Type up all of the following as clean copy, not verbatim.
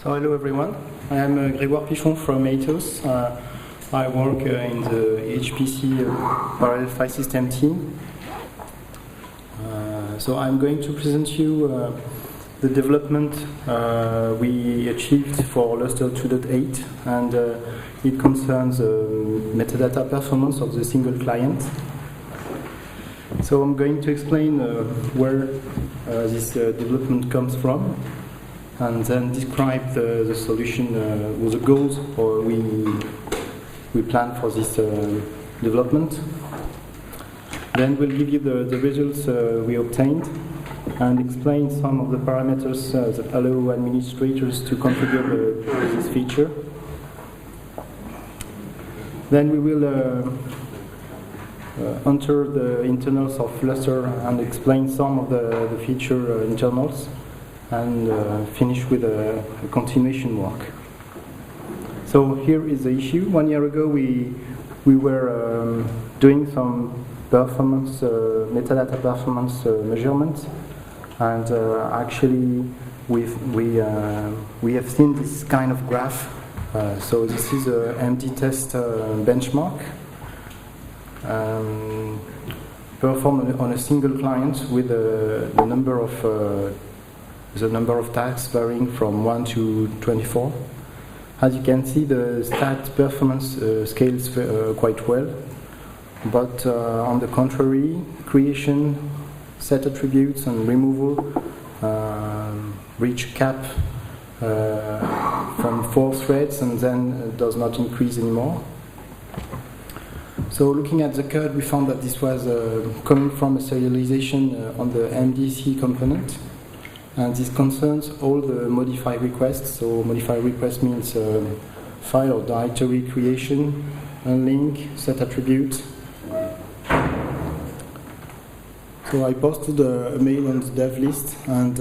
So hello everyone, I am Grégoire Pichon from Atos. I work in the HPC parallel file system team. So I'm going to present you the development we achieved for Lustre 2.8, and it concerns metadata performance of the single client. So I'm going to explain where this development comes from, and then describe the solution or the goals we plan for this development. Then we'll give you the results we obtained and explain some of the parameters that allow administrators to configure this feature. Then we will enter the internals of Lustre and explain some of the feature internals, and finish with a continuation work. So here is the issue. 1 year ago we were doing some performance, metadata performance measurements, and actually we have seen this kind of graph. So this is a MD test benchmark performed on a single client with the number of tasks varying from 1 to 24. As you can see, the stat performance scales quite well, but on the contrary, creation, set attributes, and removal reach cap from 4 threads and then does not increase anymore. So looking at the code, we found that this was coming from a serialization on the MDC component. And this concerns all the modify requests. So modify request means file or directory creation, unlink, set attribute. So I posted a mail on the dev list, and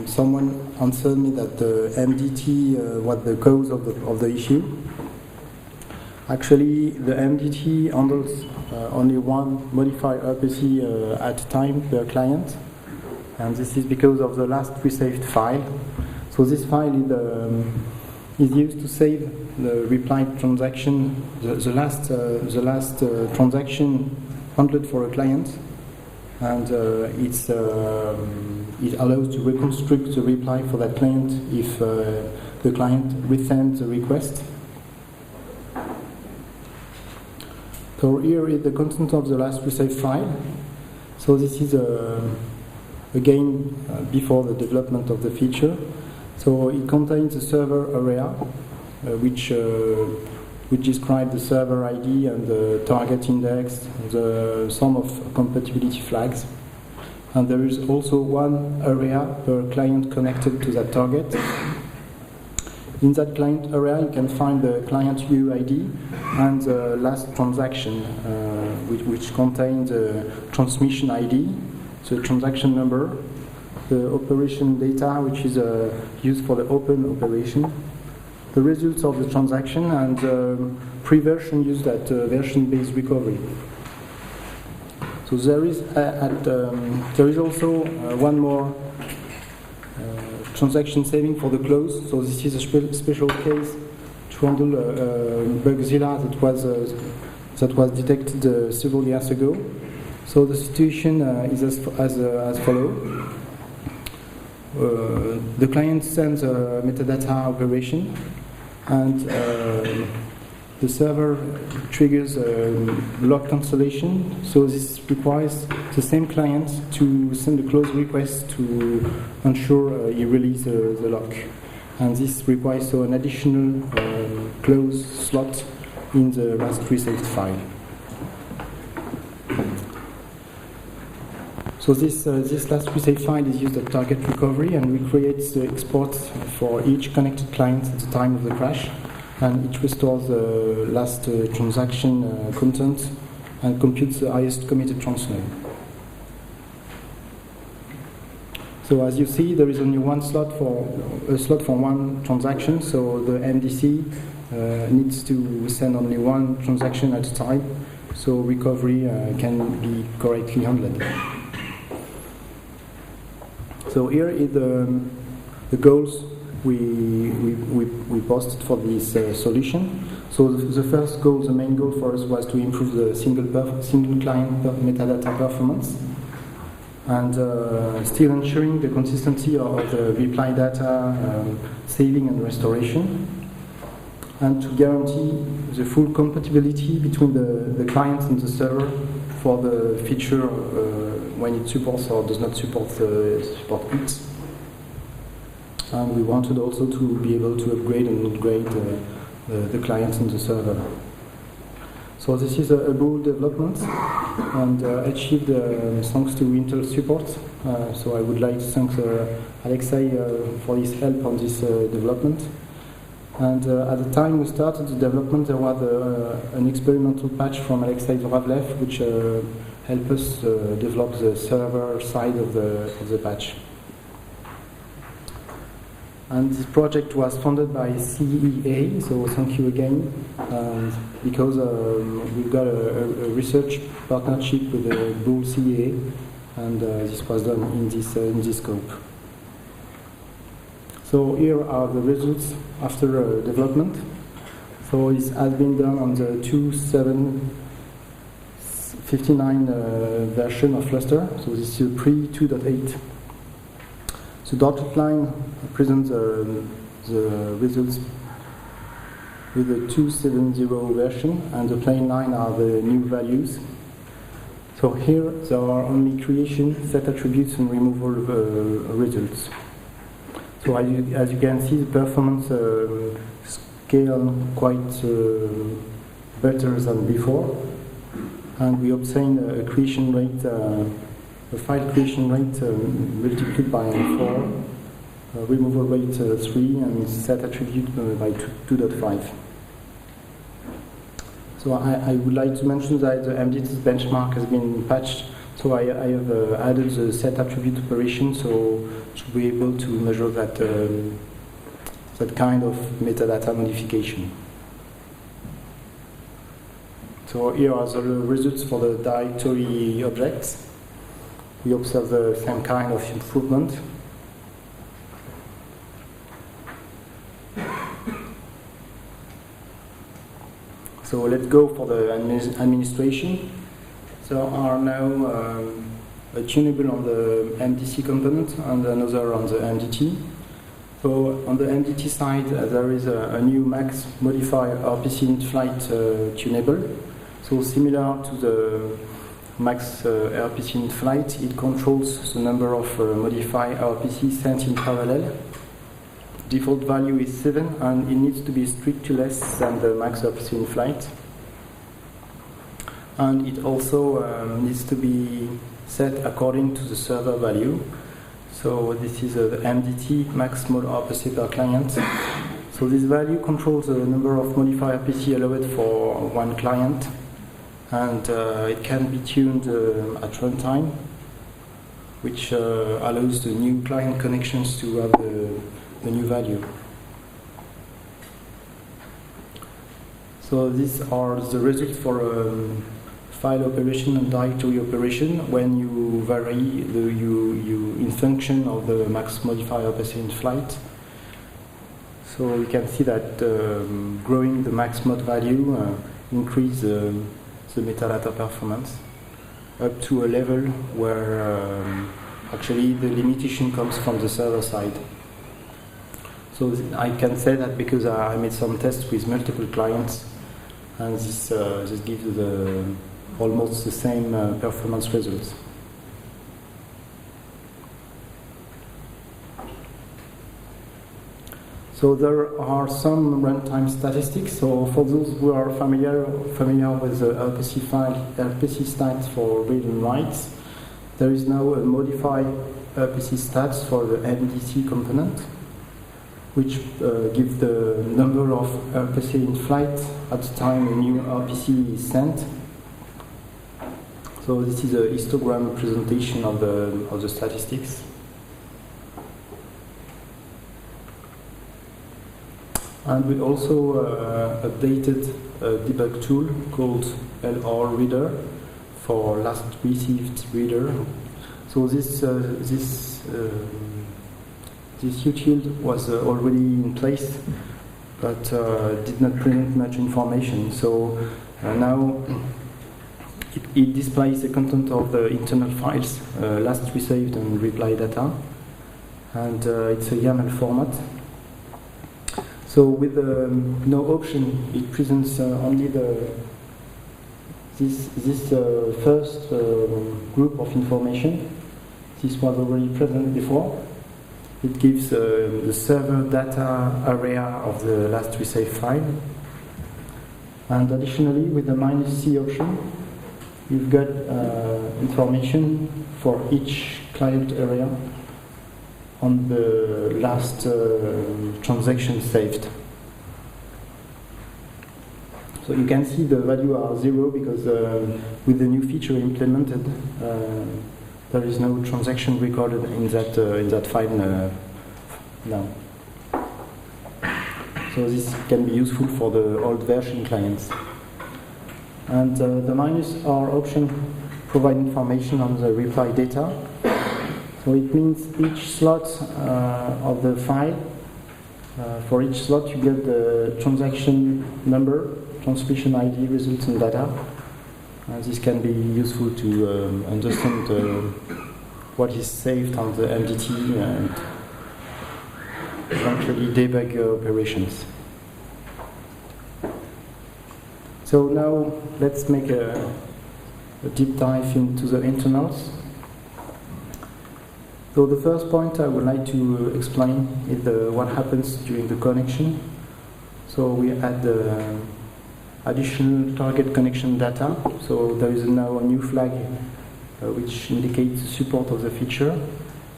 someone answered me that the MDT was the cause of the issue. Actually, the MDT handles only one modify RPC at a time per client. And this is because of the last pre-saved file. So this file is used to save the replied transaction, the last transaction handled for a client, and it allows to reconstruct the reply for that client if the client resends the request. So here is the content of the last pre-saved file. So this is again, before the development of the feature. So it contains a server area, which describes the server ID and the target index, the sum of compatibility flags. And there is also one area per client connected to that target. In that client area, you can find the client UID and the last transaction, which contains the transmission ID, the transaction number, the operation data, which is used for the open operation, the results of the transaction, and pre-version used at version-based recovery. So there is also one more transaction saving for the close. So this is a special case to handle Bugzilla that was detected several years ago. So the situation is as follows. The client sends a metadata operation, and the server triggers a lock cancellation. So this requires the same client to send a close request to ensure he releases the lock. And this requires an additional close slot in the last pre-saved file. So this last pre-saved file is used at target recovery, and we create the export for each connected client at the time of the crash, and it restores the last transaction content and computes the highest committed transnode. So as you see, there is only one slot for one transaction. So the MDC needs to send only one transaction at a time, so recovery can be correctly handled. So here is the goals we posted for this solution. So the first goal, the main goal for us was to improve the single client metadata performance, and still ensuring the consistency of the reply data saving and restoration, and to guarantee the full compatibility between the client and the server for the feature when it supports or does not support it. And we wanted also to be able to upgrade and upgrade the client and the server. So this is a Bull development, and achieved thanks to Intel support. So I would like to thank Alexei for his help on this development. And at the time we started the development, there was an experimental patch from Alexei Zhuravlev, which helped us develop the server side of the patch. And this project was funded by CEA, so thank you again, because we've got a research partnership with the Bull CEA, and this was done in this scope. So here are the results after development. So this has been done on the 2.7.59 version of Lustre. So this is pre-2.8. The dotted line presents the results with the 2.7.0 version, and the plain line are the new values. So here there are only creation, set attributes, and removal results. So as you can see, the performance scale quite better than before, and we obtain a creation rate, a file creation rate multiplied by 4, removal rate 3, and set attribute by 2.5. So I would like to mention that the MDT benchmark has been patched. So I have added the set attribute operation, so to be able to measure that that kind of metadata modification. So here are the results for the directory objects. We observe the same kind of improvement. So let's go for the administration. There are now a tunable on the MDC component and another on the MDT. So on the MDT side, there is a new max modifier RPC in flight tunable. So similar to the max RPC in flight, it controls the number of modified RPC sent in parallel. Default value is 7, and it needs to be strictly less than the max RPC in flight. And it also needs to be set according to the server value. So this is the MDT max mod RPC per client. So this value controls the number of modified RPC allowed for one client, and it can be tuned at runtime, which allows the new client connections to have the new value. So these are the results for file operation and directory operation when you vary you in function of the max modifier RPC in flight. So you can see that growing the max mod value increase the metadata performance up to a level where actually the limitation comes from the server side. So I can say that because I made some tests with multiple clients, and this gives almost the same performance results. So there are some runtime statistics. So for those who are familiar with the RPC file, RPC stats for read and writes, there is now a modified RPC stats for the MDC component, which gives the number of RPC in flight at the time a new RPC is sent. So this is a histogram presentation of the statistics. And we also updated a debug tool called LR Reader for last received reader. So this this util was already in place, but did not present much information. So now it displays the content of the internal files, last received and reply data, and it's a YAML format. So with no option, it presents only this first group of information. This was already present before. It gives the server data area of the last received file. And additionally, with the -C option, you've got information for each client area on the last transaction saved. So you can see the value are 0 because with the new feature implemented, there is no transaction recorded in that file now. So this can be useful for the old version clients. And the -R option provides information on the reply data. So it means each slot of the file, for each slot you get the transaction number, transmission ID, results, and data. This can be useful to understand what is saved on the MDT and eventually debug operations. So now let's make a deep dive into the internals. So the first point I would like to explain is what happens during the connection. So we add additional target connection data. So there is now a new flag which indicates support of the feature.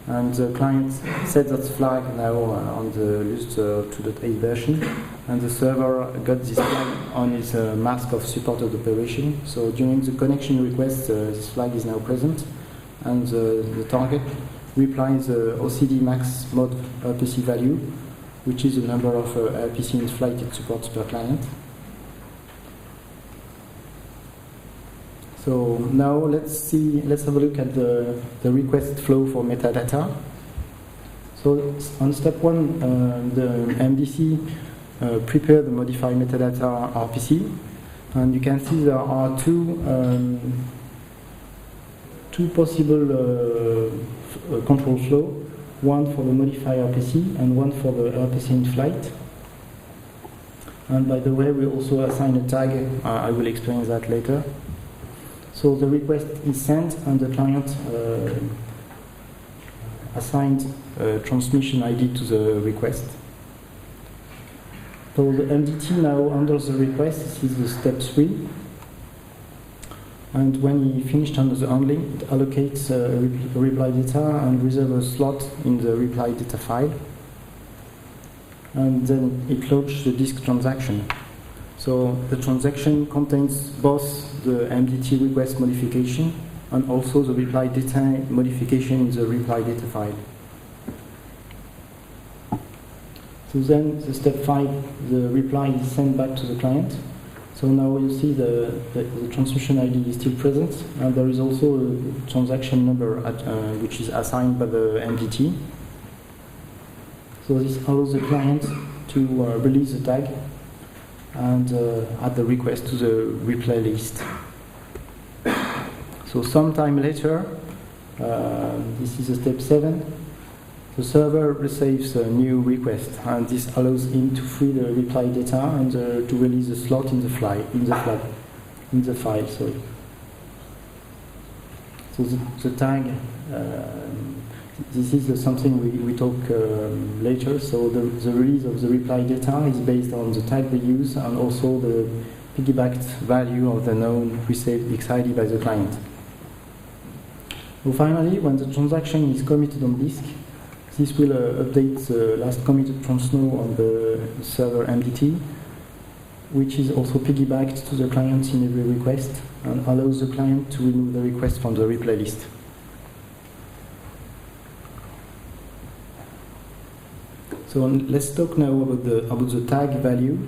And the client sets that flag now on the Lustre 2.8 version. And the server got this flag on its mask of supported operation. So during the connection request, this flag is now present. And the target replies the OCD max mod RPC value, which is the number of RPC in flight it supports per client. So now let's have a look at the request flow for metadata. So on step 1, the MDC prepared the modified metadata RPC, and you can see there are two possible control flow, one for the modified RPC and one for the RPC in flight. And by the way, we also assign a tag. I will explain that later. So the request is sent, and the client assigned a transmission ID to the request. So the MDT now handles the request. This is the step 3. And when he finished under the handling, it allocates reply data and reserves a slot in the reply data file. And then it launches the disk transaction. So the transaction contains both the MDT request modification and also the reply data modification in the reply data file. So then the step 5, the reply is sent back to the client. So now you see the transmission ID is still present, and there is also a transaction number which is assigned by the MDT. So this allows the client to release the tag and add the request to the replay list. So sometime later, this is a step 7, the server receives a new request, and this allows him to free the reply data and to release the slot in the file. Sorry. So the tag, this is something we talk later. So the release of the reply data is based on the tag we use and also the piggybacked value of the known received XID by the client. So finally, when the transaction is committed on disk, this will update the last committed transno on the server MDT, which is also piggybacked to the client in every request and allows the client to remove the request from the replay list. So let's talk now about the tag value.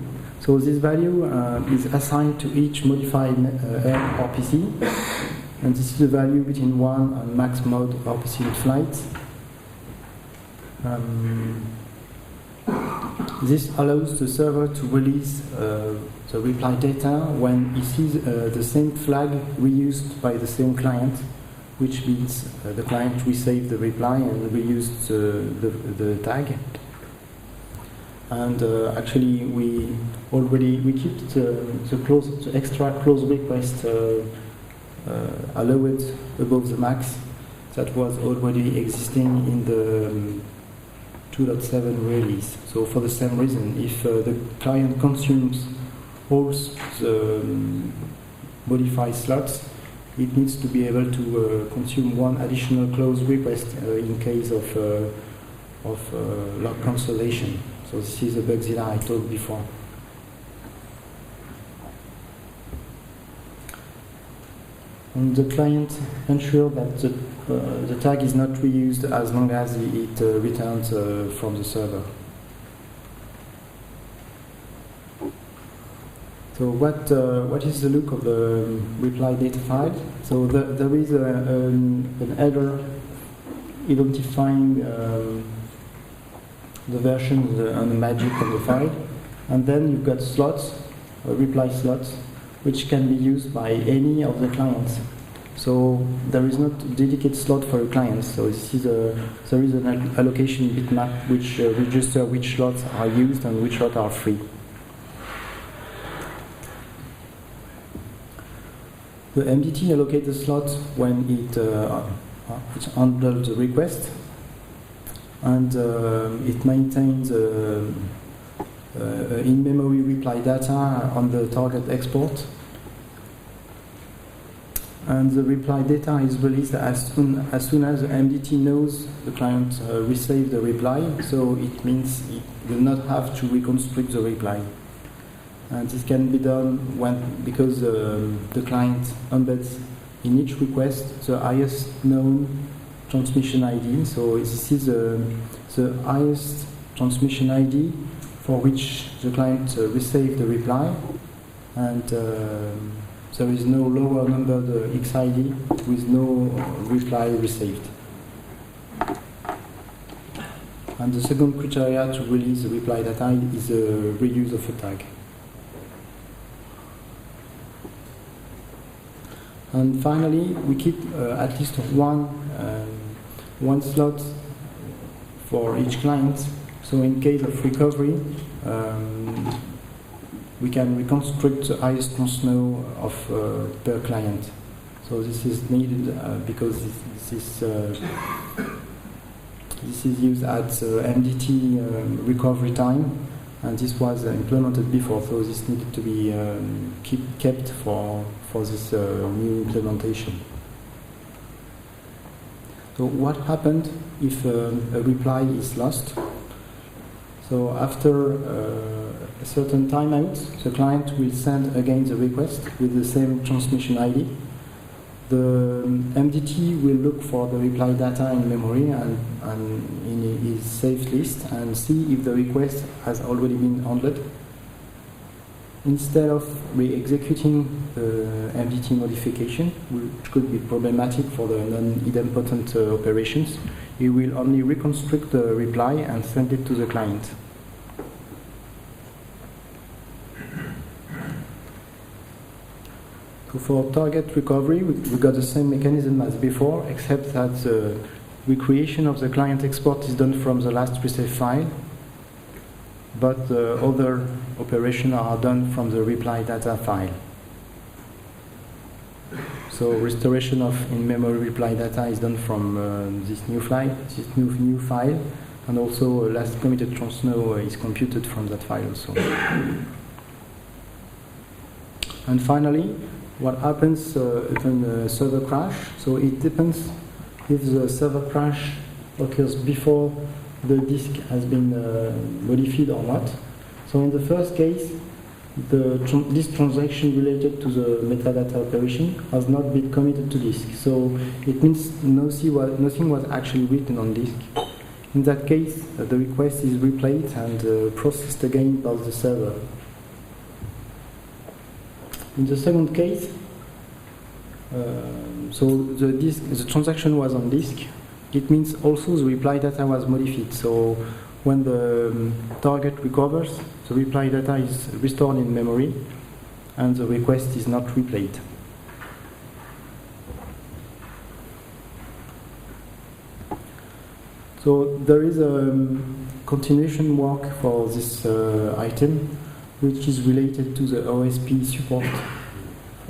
So this value is assigned to each modified RPC, and this is the value between 1 and max mode RPC in flight. This allows the server to release the reply data when it sees the same flag reused by the same client, which means the client resaved the reply and reused the tag. And actually, we keep the extra close request allowed above the max that was already existing in the 2.7 release. So for the same reason, if the client consumes all the modified slots, it needs to be able to consume one additional close request in case of log cancellation. So this is a Bugzilla I talked before. And the client ensures that the tag is not reused as long as it returns from the server. So what is the look of the reply data file? So there is an header identifying the version and the magic of the file, and then you've got slots, reply slots, which can be used by any of the clients. So there is not a dedicated slot for a client. So this is there is an allocation bitmap which registers which slots are used and which slots are free. The MDT allocates the slot when it handles the request, and it maintains in-memory reply data on the target export. And the reply data is released as soon as the MDT knows the client resaved the reply, so it means it will not have to reconstruct the reply. And this can be done because the client embeds in each request the highest known transmission ID. So this is the highest transmission ID for which the client received the reply, and there is no lower number, the XID, with no reply received. And the second criteria to release the reply data is the reuse of a tag. And finally, we keep at least one slot for each client. So in case of recovery, we can reconstruct the highest transno of per client. So this is needed because this is used at MDT recovery time, and this was implemented before. So this needed to be kept for this new implementation. So what happened if a reply is lost? So after a certain timeout, the client will send again the request with the same transmission ID. The MDT will look for the reply data in memory and in his saved list and see if the request has already been handled. Instead of re-executing the MDT modification, which could be problematic for the non-idempotent operations, he will only reconstruct the reply and send it to the client. So for target recovery, we got the same mechanism as before, except that the recreation of the client export is done from the last resave file, but the other operations are done from the reply data file. So restoration of in-memory reply data is done from this new file, and also last committed transno is computed from that file also. And finally, what happens when a server crash? So it depends if the server crash occurs before the disk has been modified or not. So in the first case, this transaction related to the metadata operation has not been committed to disk. So it means nothing was actually written on disk. In that case, the request is replayed and processed again by the server. In the second case, so the transaction was on disk, it means also the reply data was modified. So when the target recovers, the reply data is restored in memory, and the request is not replayed. So there is a continuation work for this item, which is related to the OSP support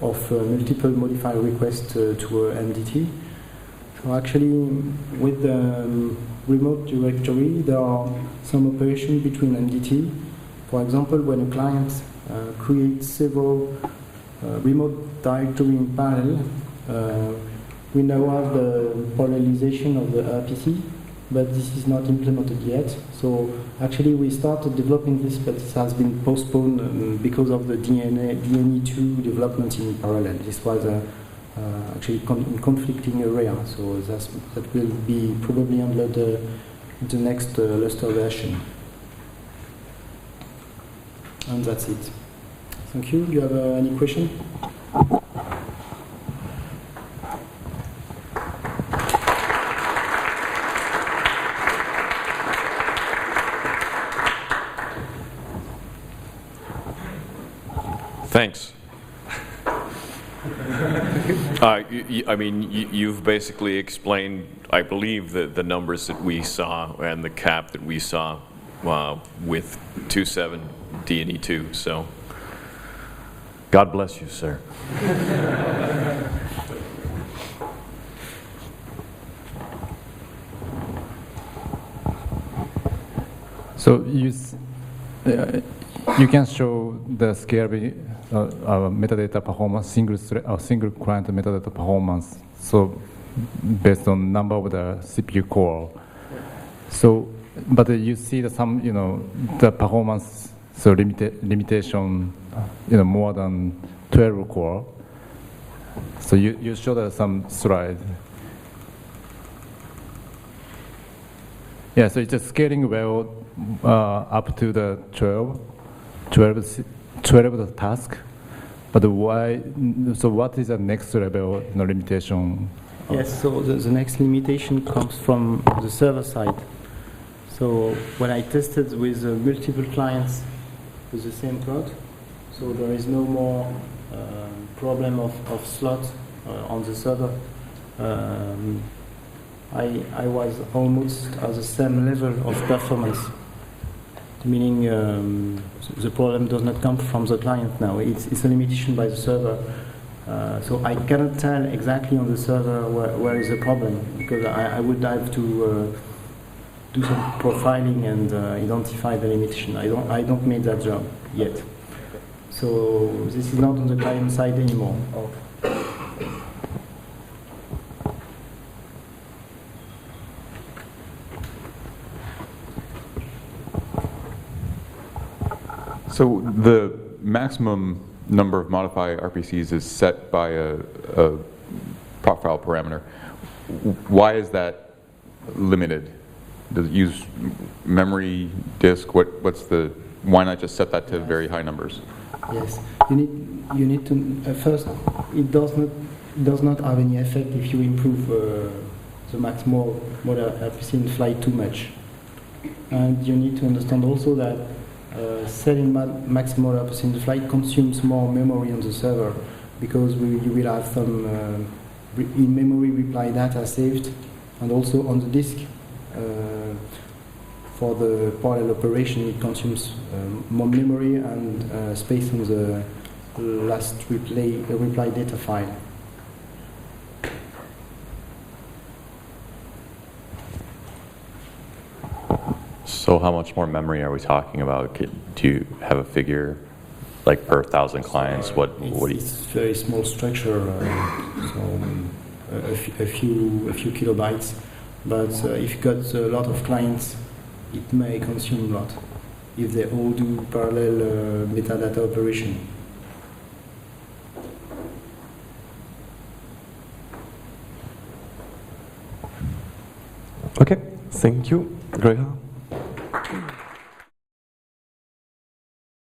of multiple modifier requests to NDT. So actually, with the remote directory, there are some operations between NDT. For example, when a client creates several remote directory in parallel, we now have the parallelization of the RPC, but this is not implemented yet. So actually we started developing this, but this has been postponed because of the DNE2 development in parallel. This was actually in conflicting area, so that will be probably under the next Lustre version. And that's it. Thank you. Do you have any question? Thanks. I mean, you've basically explained, I believe, the numbers that we saw and the cap that we saw with 2.7 DNE2. So, God bless you, sir. So you can show the scalability metadata performance, single client metadata performance. So based on number of the CPU core. So, but you see some, the performance, so limitation, more than 12 core. So you showed some slide. Yeah, so it's just scaling well up to the 12 the task, but why? So what is the next level limitation? Yes, so the next limitation comes from the server side. So when I tested with multiple clients with the same code, so there is no more problem of slot on the server. I was almost at the same level of performance, meaning the problem does not come from the client now. It's a limitation by the server. So I cannot tell exactly on the server where is the problem, because I would have to do some profiling and identify the limitation. I don't make that job yet. So this is not on the client side anymore. So the maximum number of modified RPCs is set by a profile parameter. Why is that limited? Does it use memory, disk? Why not just set that to very high numbers? Yes, you need to first. It does not have any effect if you improve the max model RPC in flight too much. And you need to understand also that setting maximal RPC in the flight consumes more memory on the server, because you will have some in-memory reply data saved, and also on the disk. For the parallel operation, it consumes more memory and space on the last reply data file. So how much more memory are we talking about? Do you have a figure, like per 1,000 clients? It's very small structure, so a few kilobytes. But if you got a lot of clients, it may consume a lot if they all do parallel metadata operation. Okay, thank you, Grégoire.